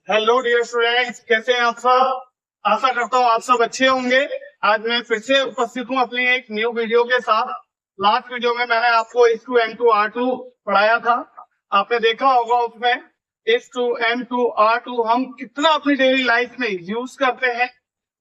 Hello dear students, कैसे हैं आप सब। आशा करता हूँ आप सब अच्छे होंगे। आज मैं फिर से उपस्थित हूँ अपनी एक न्यू वीडियो के साथ। लास्ट वीडियो में मैंने आपको H2N2R2 पढ़ाया था। आपने देखा होगा उसमें H2N2R2 हम कितना अपनी डेली लाइफ में यूज करते हैं।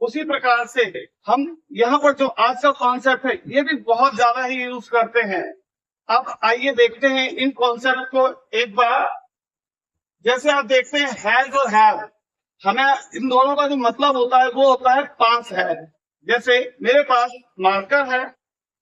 उसी प्रकार से हम यहाँ पर जो आज का कॉन्सेप्ट है ये भी बहुत ज्यादा ही यूज करते हैं। अब आइए देखते हैं इन कॉन्सेप्ट को एक बार। जैसे आप देखते हैं हैज और हैव, हमें इन दोनों का जो मतलब होता है वो होता है पास है। जैसे मेरे पास मार्कर है,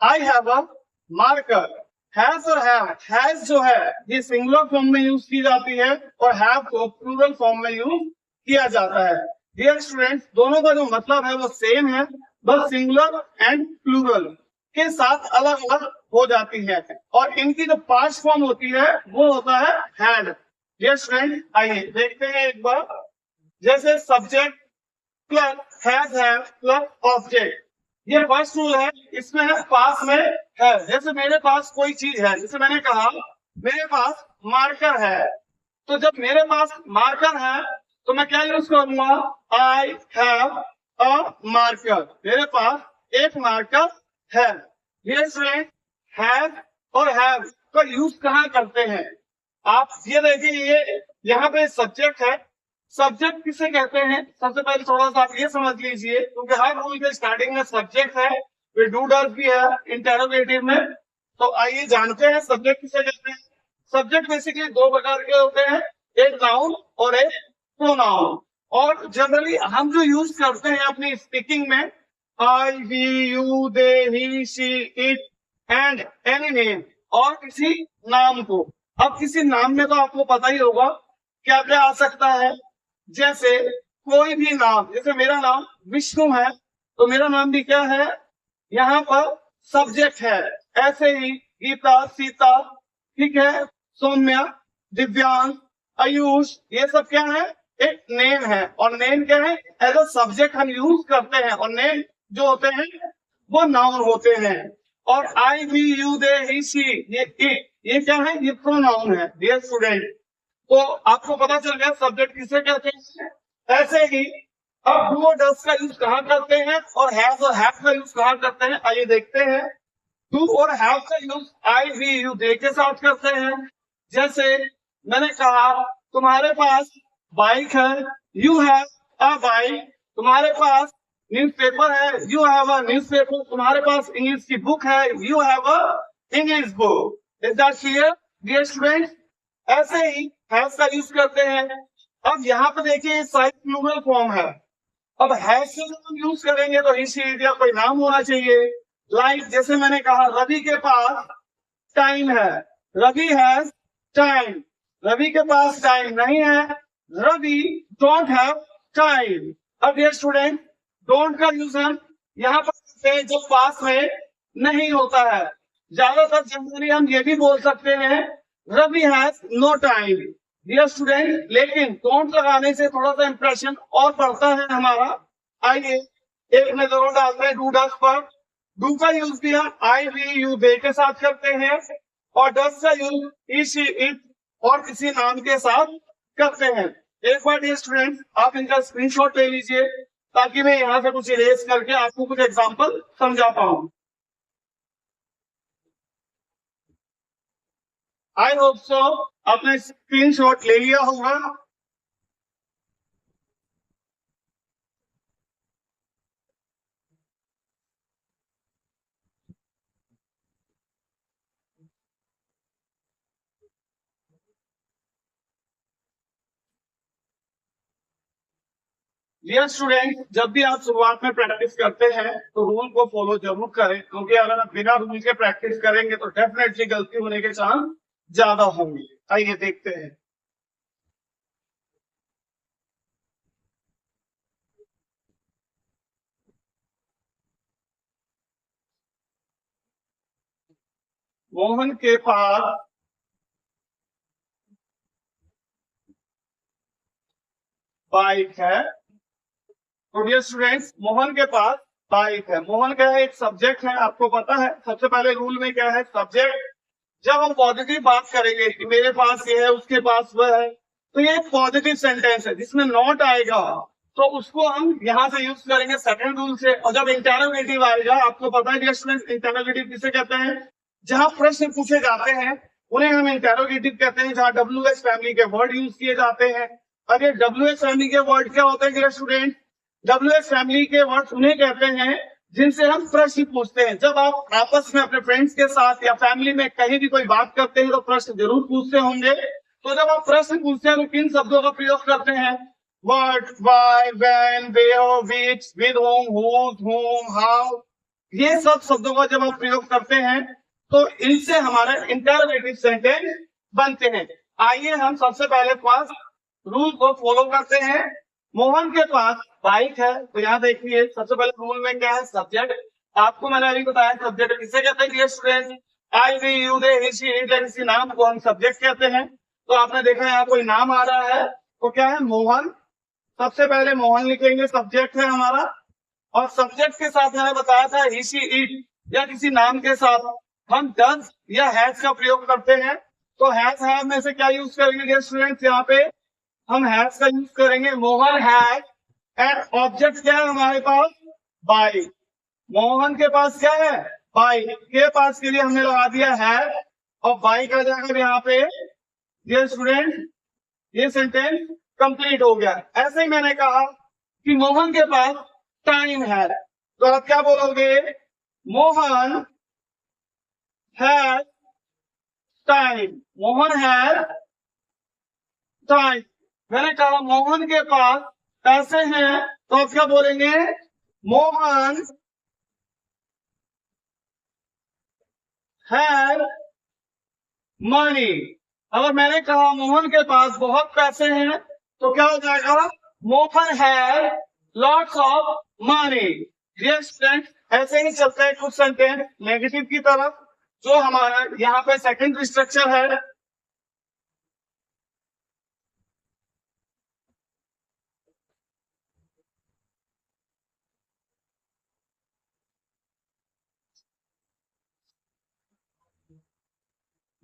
I have a marker. Has और हैज जो है ये सिंगुलर फॉर्म में यूज की जाती है और हैव को प्लूरल फॉर्म में यूज किया जाता है। डियर स्टूडेंट्स, दोनों का जो मतलब है वो सेम है, बस सिंगुलर एंड प्लूरल के साथ अलग अलग हो जाती है। और इनकी जो पास्ट फॉर्म होती है वो होता है हैड। यस फ्रेंड, आइए देखते हैं एक बार। जैसे subject plus have plus object, ये फर्स्ट रूल है। इसमें है पास में है। जैसे मेरे पास कोई चीज है, जैसे मैंने कहा मेरे पास मार्कर है, तो जब मेरे पास मार्कर है तो मैं क्या यूज करूंगा, आई हैव अ मार्कर। मेरे पास एक मार्कर है। यस फ्रेंड, हैव और हैव का यूज कहाँ करते हैं आप ये देखिए। ये यहाँ पे सब्जेक्ट है। सब्जेक्ट किसे कहते हैं, सबसे पहले थोड़ा सा आप ये समझ लीजिए, क्योंकि हर रूल के स्टार्टिंग में सब्जेक्ट है, फिर डू डज भी है इंटरोगेटिव में। तो आइए जानते हैं सब्जेक्ट किसे कहते हैं। सब्जेक्ट बेसिकली दो प्रकार के होते हैं, एक नाउन और एक प्रोनाउन। और जनरली हम जो यूज करते हैं अपनी स्पीकिंग में, I we you they he she it and any name, और किसी नाम को। अब किसी नाम में तो आपको पता ही होगा क्या क्या आ सकता है। जैसे कोई भी नाम, जैसे मेरा नाम विष्णु है तो मेरा नाम भी क्या है, यहाँ पर सब्जेक्ट है। ऐसे ही गीता, सीता, ठीक है, सौम्या, दिव्यांग, आयुष, ये सब क्या है, एक नेम है। और नेम क्या है, एज अ सब्जेक्ट हम यूज करते हैं, और नेम जो होते हैं वो नाउन होते हैं। और I we you they he she, ये क्या है, ये प्रोनाउन है। डियर स्टूडेंट, तो आपको पता चल गया सब्जेक्ट किसे कहते हैं। ऐसे ही अब डू और डज का यूज कहाँ करते हैं और हैव का यूज कहाँ करते हैं, आइए देखते हैं। डू और हैव का use I we you they के साथ करते हैं। जैसे मैंने कहा तुम्हारे पास बाइक है, यू हैव अ बाइक। तुम्हारे पास न्यूज़पेपर है, यू हैव अ न्यूज़पेपर। तुम्हारे पास इंग्लिश की बुक है, you have a English book. Is that clear dear students. ऐसे ही हैव का यूज करते हैं। अब यहाँ पे देखिए साइड प्लूरल फॉर्म है। अब हैव से जब हम यूज करेंगे तो इसी या कोई नाम होना चाहिए। लाइक जैसे मैंने कहा रवि के पास टाइम है, रवि हैज टाइम। रवि के पास टाइम नहीं है, रवि डोंट हैव टाइम। अब डियर स्टूडेंट, डोंट का यूज हम यहाँ पर करते हैं जब पास में नहीं होता है। ज्यादातर जनरली हम ये भी बोल सकते हैं Ravi has no time. Dear student, लेकिन डोंट लगाने से थोड़ा सा इंप्रेशन और बढ़ता है हमारा। आइए एक नजर और डालते हैं डू डज पर। डू का यूज भी हम आई वी यू दे के साथ करते हैं, और डज का यूज ही शी इट और किसी नाम के साथ करते हैं। एक बार डियर स्टूडेंट आप इनका स्क्रीनशॉट ले लीजिए, ताकि मैं यहाँ से कुछ इरेज करके आपको कुछ एग्जाम्पल समझा पाऊं। आई होप सो आपने स्क्रीनशॉट ले लिया होगा। डियर स्टूडेंट, जब भी आप शुरुआत में प्रैक्टिस करते हैं तो रूल को फॉलो जरूर करें, क्योंकि अगर आप बिना रूल के प्रैक्टिस करेंगे तो डेफिनेटली गलती होने के चांस ज्यादा होंगे। आइए देखते हैं। मोहन के पास बाइक है। तो डियर स्टूडेंट्स, मोहन के पास बाइक है। मोहन क्या है, एक सब्जेक्ट है, आपको पता है। सबसे पहले रूल में क्या है, सब्जेक्ट। जब हम पॉजिटिव बात करेंगे कि मेरे पास ये है, उसके पास वह है, तो ये पॉजिटिव सेंटेंस है जिसमें नॉट आएगा तो उसको हम यहाँ से यूज करेंगे सेकंड रूल से। और जब इंटरोगेटिव आएगा, आपको पता है स्टूडेंट इंटरोगेटिव किसे कहते हैं, जहां प्रश्न पूछे जाते हैं उन्हें हम इंटरोगेटिव कहते हैं, जहां WH फैमिली के वर्ड यूज किए जाते हैं। अब ये WH फैमिली के वर्ड क्या होते हैं स्टूडेंट, WH फैमिली के वर्ड उन्हें कहते हैं जिनसे हम प्रश्न पूछते हैं। जब आप आपस में अपने फ्रेंड्स के साथ या फैमिली में कहीं भी कोई बात करते हैं तो प्रश्न जरूर पूछते होंगे। तो जब आप प्रश्न पूछते हैं तो किन शब्दों का प्रयोग करते हैं, what, why, when, where, which, with whom, how, ये सब शब्दों का जब आप प्रयोग करते हैं तो इनसे हमारे इंटरोगेटिव सेंटेंस बनते हैं। आइए हम सबसे पहले पास रूल को फॉलो करते हैं। मोहन के पास बाइक है, तो यहाँ देखिए सबसे पहले रूल में क्या है, सब्जेक्ट। आपको मैंने अभी बताया सब्जेक्ट किसे कहते हैं student, I, we, you, they, he, she, it, किसी नाम को हम सब्जेक्ट कहते हैं। तो आपने देखा यहाँ कोई नाम आ रहा है तो क्या है, मोहन। सबसे पहले मोहन लिखेंगे, सब्जेक्ट है हमारा। और सब्जेक्ट के साथ मैंने बताया था ही, शी, इट या किसी नाम के साथ हम डज या हैज का प्रयोग करते हैं। तो हैज है में से क्या यूज करेंगे स्टूडेंट्स, यहाँ पे हम हैज का यूज करेंगे। मोहन हैज एंड ऑब्जेक्ट क्या है हमारे पास, बाइक। मोहन के पास क्या है, बाइक। के पास के लिए हमने लगा दिया हैज और बाइक आ जाएगा यहाँ पे। ये स्टूडेंट ये सेंटेंस कंप्लीट हो गया। ऐसे ही मैंने कहा कि मोहन के पास टाइम है, तो आप क्या बोलोगे, Mohan has time. Mohan has time. मैंने कहा मोहन के पास पैसे हैं, तो आप क्या बोलेंगे, मोहन हैज मनी। अगर मैंने कहा मोहन के पास बहुत पैसे हैं तो क्या हो जाएगा, Mohan has lots of money. ये स्टूडेंट ऐसे ही चलते हैं कुछ सेंटेंस नेगेटिव की तरफ, जो हमारा यहाँ पे सेकंड स्ट्रक्चर है।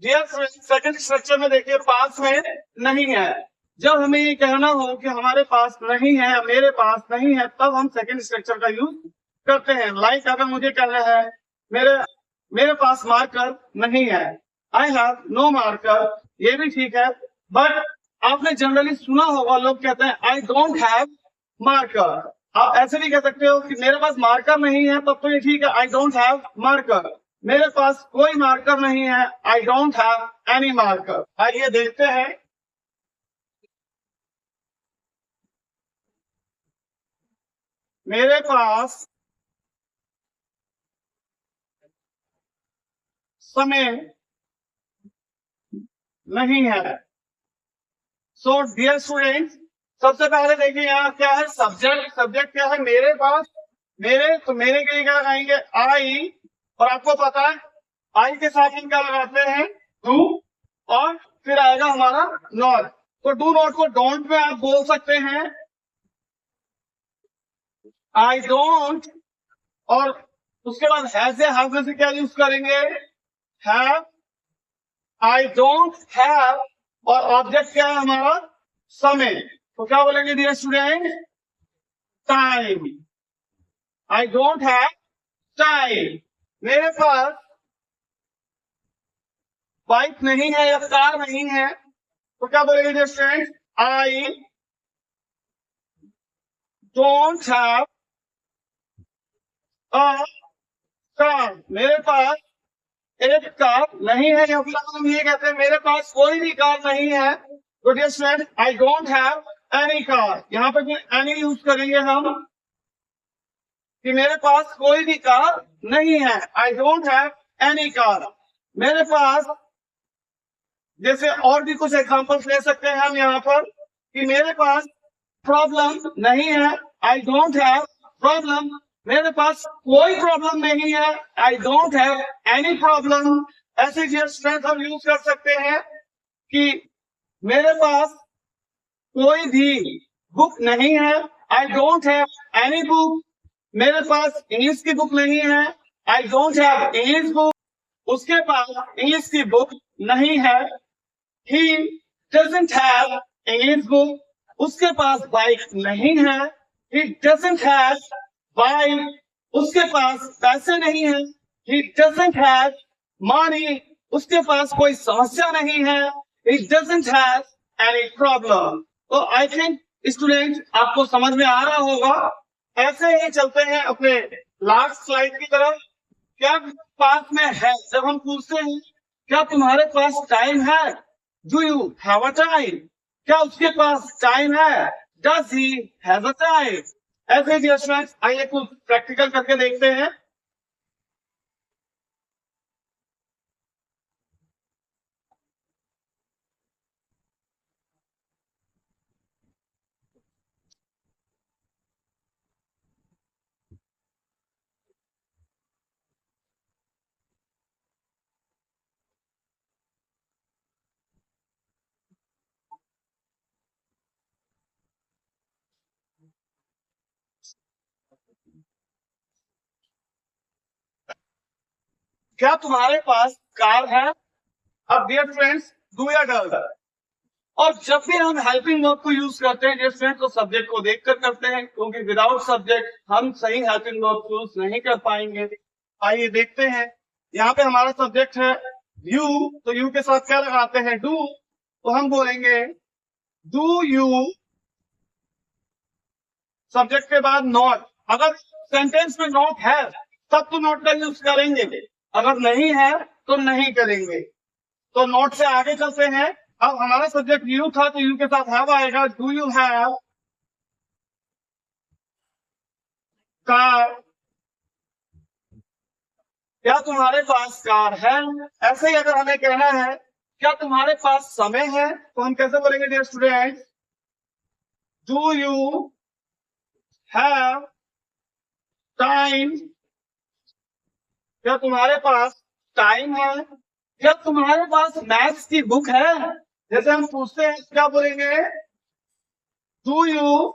सेकंड स्ट्रक्चर में देखिए पास में नहीं है। जब हमें ये कहना हो कि हमारे पास नहीं है, मेरे पास नहीं है, तब हम सेकंड स्ट्रक्चर का यूज करते हैं। लाइक अगर मुझे कहना है मेरे पास मार्कर नहीं है, आई हैव नो मार्कर, ये भी ठीक है। बट आपने जनरली सुना होगा लोग कहते हैं आई डोंट हैव मार्कर। आप ऐसे भी कह सकते हो कि मेरे पास मार्कर नहीं है, तब तो ये ठीक है, आई डोंट हैव मार्कर। मेरे पास कोई मार्कर नहीं है, आई डोंट हैव एनी मार्कर। आइए देखते हैं। मेरे पास समय नहीं है। सो डियर स्टूडेंट्स, सबसे पहले देखिए यहाँ क्या है, सब्जेक्ट। सब्जेक्ट क्या है, मेरे पास। तो मेरे के लिए क्या लगाएंगे, आई। और आपको पता है आई के साथ हम क्या लगाते हैं, डू। और फिर आएगा हमारा नॉट। तो डू नॉट को डोंट में आप बोल सकते हैं, आई डोंट। और उसके बाद हैज या हैव में से क्या यूज करेंगे, हैव। आई डोंट हैव और ऑब्जेक्ट क्या है हमारा, समय। तो क्या बोलेंगे dear student, time. I don't have time. मेरे पास बाइक नहीं है या कार नहीं है, तो क्या बोलेंगे dear student, I don't have a car. मेरे पास एक कार नहीं है, या फिर हम ये कहते हैं मेरे पास कोई भी कार नहीं है, तो dear student I don't have any car. यहाँ पे फिर एनी यूज करेंगे हम कि मेरे पास कोई भी कार नहीं है, आई डोंट हैव एनी कार। मेरे पास, जैसे और भी कुछ एग्जांपल्स ले सकते हैं हम यहाँ पर कि मेरे पास प्रॉब्लम नहीं है, आई डोंट हैव प्रॉब्लम। मेरे पास कोई प्रॉब्लम नहीं है, आई डोंट हैव एनी प्रॉब्लम। ऐसे स्टूडेंट हम यूज कर सकते हैं कि मेरे पास कोई भी बुक नहीं है, आई डोंट हैव एनी बुक। मेरे पास इंग्लिश की बुक नहीं है, आई डोंट हैव इंग्लिश बुक। उसके पास इंग्लिश की बुक नहीं है, he doesn't have English book, उसके पास बाइक नहीं है, he doesn't have बाइक, उसके पास पैसे नहीं है, he doesn't have money, उसके पास कोई समस्या नहीं है, he doesn't have any problem। तो आई थिंक स्टूडेंट आपको समझ में आ रहा होगा। ऐसे ही चलते हैं अपने लास्ट स्लाइड की तरफ। क्या पास में है, जब हम पूछते हैं क्या तुम्हारे पास टाइम है, do you have a time, क्या उसके पास टाइम है, does he have a time. ऐसे डियर स्टूडेंट्स आइए कुछ प्रैक्टिकल करके देखते हैं। क्या तुम्हारे पास कार है। अब डियर फ्रेंड्स डू या डज, और जब भी हम हेल्पिंग वर्ब को यूज करते हैं डियर फ्रेंड्स तो सब्जेक्ट को देखकर करते हैं, क्योंकि विदाउट सब्जेक्ट हम सही हेल्पिंग वर्ब यूज नहीं कर पाएंगे। आइए देखते हैं। यहाँ पे हमारा सब्जेक्ट है यू, तो यू के साथ क्या लगाते हैं, डू, तो हम बोलेंगे डू यू, सब्जेक्ट के बाद नॉट। अगर सेंटेंस में नॉट है तब तो नॉट का यूज करेंगे, अगर नहीं है तो नहीं करेंगे। तो नॉट से आगे चलते हैं। अब हमारा सब्जेक्ट यू था तो यू के साथ हैव आएगा, डू यू हैव कार, क्या तुम्हारे पास कार है। ऐसे ही अगर हमें कहना है क्या तुम्हारे पास समय है, तो हम कैसे बोलेंगे dear student, do you have time, क्या तुम्हारे पास टाइम है, क्या तुम्हारे पास मैथ्स की बुक है। जैसे हम पूछते हैं क्या बोलेंगे, do you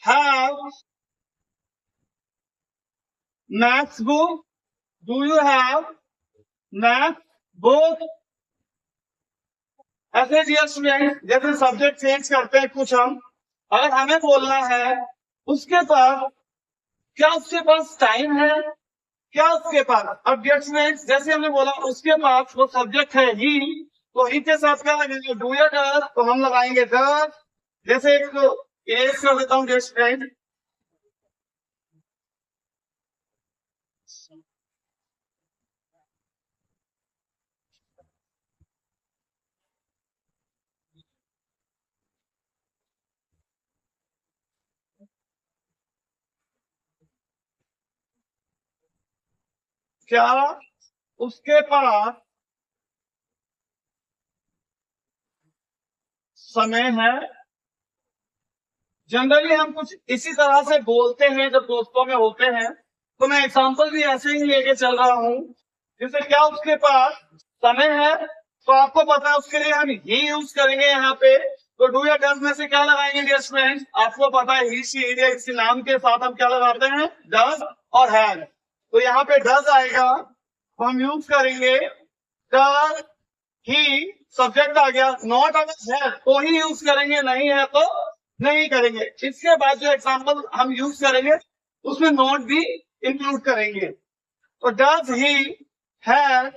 have maths book, do you have maths book. ऐसे डियर स्टूडेंट जैसे सब्जेक्ट चेंज करते हैं कुछ हम, अगर हमें बोलना है उसके पास, क्या उसके पास टाइम है, क्या उसके पास। अब डियर स्टूडेंट जैसे हमने बोला उसके पास, वो सब्जेक्ट है ही, तो ही के साथ क्या लगेंगे, डू या डज, तो हम लगाएंगे डज। जैसे एक इरेज कर देता हूँ डियर स्टूडेंट, क्या उसके पास समय है। जनरली हम कुछ इसी तरह से बोलते हैं जब दोस्तों में होते हैं, तो मैं एग्जांपल भी ऐसे ही लेके चल रहा हूँ। जैसे क्या उसके पास समय है, तो आपको पता है उसके लिए हम ही यूज करेंगे यहाँ पे, तो डू या डज में से क्या लगाएंगे डियर स्टूडेंट, आपको पता है ही शी या इसी नाम के साथ हम क्या लगाते हैं, डज और हैव, तो यहाँ पे डज आएगा, तो हम यूज करेंगे डज ही, सब्जेक्ट आ गया। नॉट अगर है तो ही यूज करेंगे, नहीं है तो नहीं करेंगे। इसके बाद जो एग्जांपल हम यूज करेंगे उसमें नॉट भी इंक्लूड करेंगे। तो does he have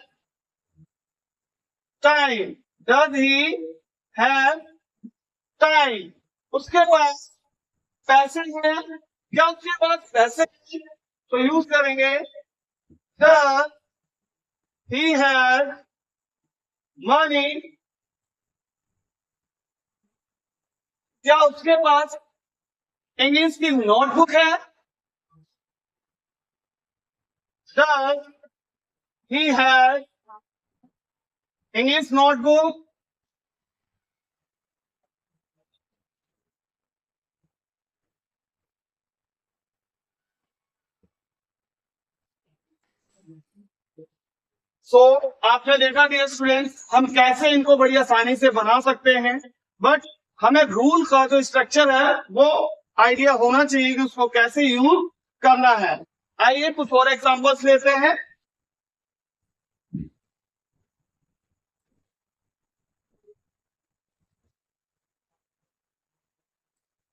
time, does he have time, उसके पास पैसे हैं, क्या उसके पास पैसे हैं, तो यूज करेंगे डज ही हैव मनी, क्या उसके पास इंग्लिश की नोटबुक है, does he have English notebook. So आपने देखा डियर स्टूडेंट्स हम कैसे इनको बड़ी आसानी से बना सकते हैं, बट हमें रूल का जो स्ट्रक्चर है वो आइडिया होना चाहिए कि उसको कैसे यूज करना है। आइए कुछ और एग्जांपल्स लेते हैं।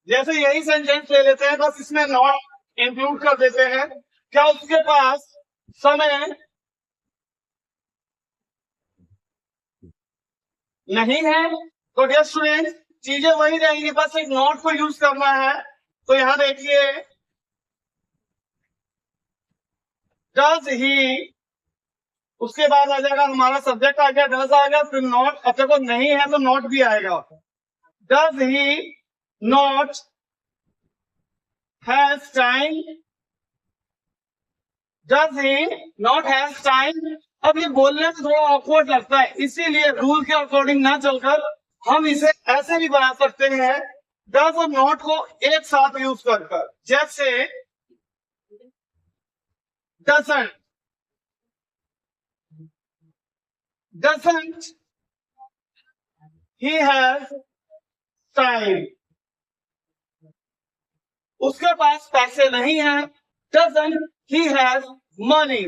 जैसे यही सेंटेंस ले लेते हैं, बस इसमें नॉट इंक्लूड कर देते हैं। क्या उसके पास समय नहीं है? तो डियर स्टूडेंट, चीजें वही रहेंगी, बस एक नॉट को यूज करना है। तो यहां देखिए, डज ही, उसके बाद आ जाएगा हमारा सब्जेक्ट आ गया, डज आ गया, फिर नॉट। अब देखो नहीं है तो नॉट भी आएगा। Does he not has time, does he not has time. अब ये बोलने में थोड़ा ऑकवर्ड लगता है, इसीलिए रूल के अकॉर्डिंग ना चलकर हम इसे ऐसे भी बना सकते हैं, डज और नॉट को एक साथ यूज कर। जैसे doesn't, doesn't he has time, उसके पास पैसे नहीं है। डजंट ही हैज मनी,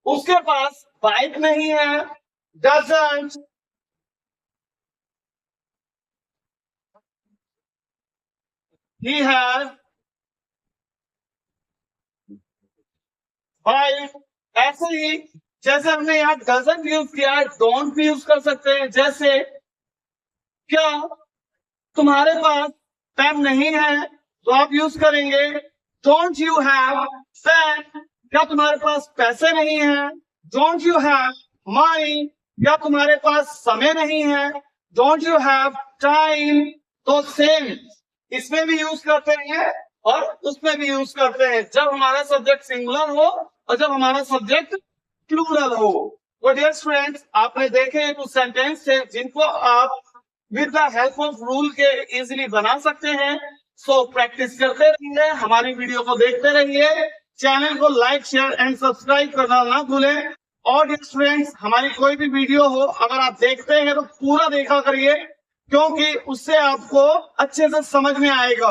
उसके पास बाइक नहीं है। Doesn't he has bike. ऐसे ही जैसे हमने यहाँ डजंट यूज किया है, डोंट भी यूज कर सकते हैं। जैसे क्या तुम्हारे पास पेन नहीं है, तो आप यूज करेंगे डोंट यू हैव पेन। क्या तुम्हारे पास पैसे नहीं है? Don't you have money. क्या तुम्हारे पास समय नहीं है? Don't you have time. तो सेम इसमें भी यूज करते हैं और उसमें भी यूज करते हैं, जब हमारा सब्जेक्ट सिंगुलर हो और जब हमारा सब्जेक्ट प्लूरल हो। तो डियर स्टूडेंट्स, आपने देखे कुछ सेंटेंस है जिनको आप with the help of rule के इजीली बना सकते हैं। सो प्रैक्टिस करते रहिए, हमारी वीडियो को देखते रहिए, चैनल को लाइक शेयर एंड सब्सक्राइब करना ना भूलें। और स्टूडेंट्स, हमारी कोई भी वीडियो हो अगर आप देखते हैं तो पूरा देखा करिए, क्योंकि उससे आपको अच्छे से समझ में आएगा।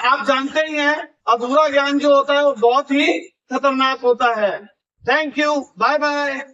आप जानते ही हैं, अधूरा ज्ञान जो होता है वो बहुत ही खतरनाक होता है। Thank you, bye bye.